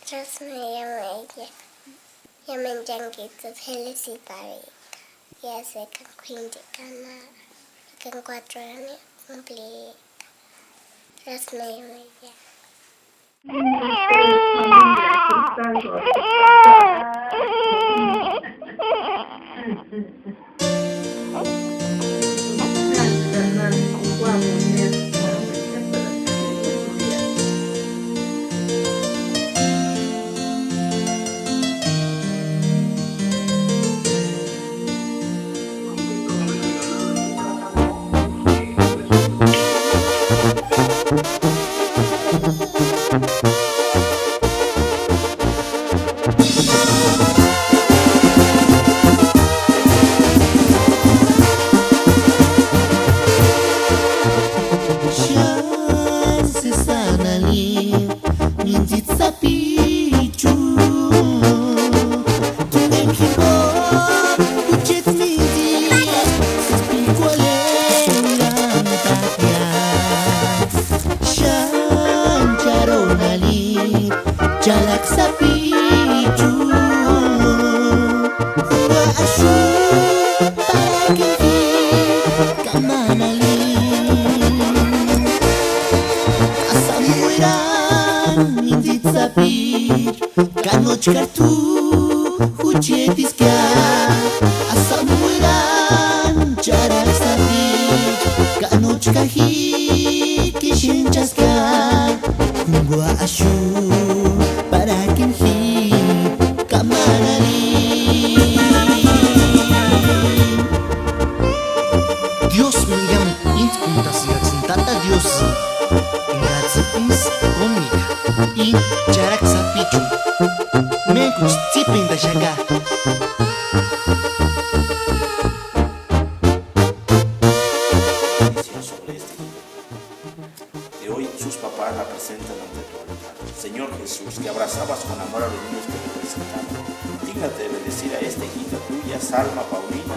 Just me llamo ella. Llaman Yanguitos, Felicitaria. Y hace con 15 canas. Y con 4 años cumplí. Just me llamo ella. Jalak sa pichu Wa ashu Parakinti Kamanali Asamuiran Mindit sa pich Kanoch kartu Huchetis kya Asamuiran Jalak sa pich Kanoch kahit Kishinchas kya Wa ashu Dios me llama int kumtasigatsin tata Dios Ingatsipis omika in charak sapichu Menkuch tsipin da shaka Que hoy sus papás la presentan ante tu altar. Señor Jesús, que abrazabas con amor a los niños que te presentaban, dígnate de bendecir a esta hijita tuya, Salma Paulina,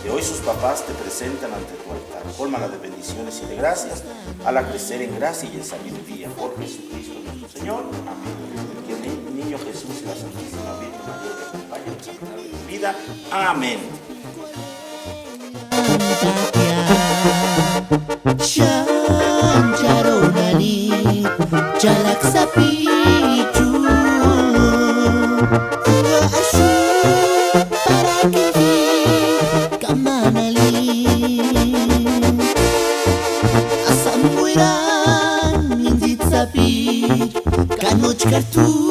que hoy sus papás te presentan ante tu altar. Cólmala de bendiciones y de gracias, ala crecer en gracia y en sabiduría. Por Jesucristo nuestro Señor. Amén. Que el niño Jesús y la Santísima Virgen María te acompañen a caminar de tu vida. Amén. Charonali Jalak sa pichu Wa ashu Parakinti Kamanali Asamuiran Mindit sa pich Kanoch kartu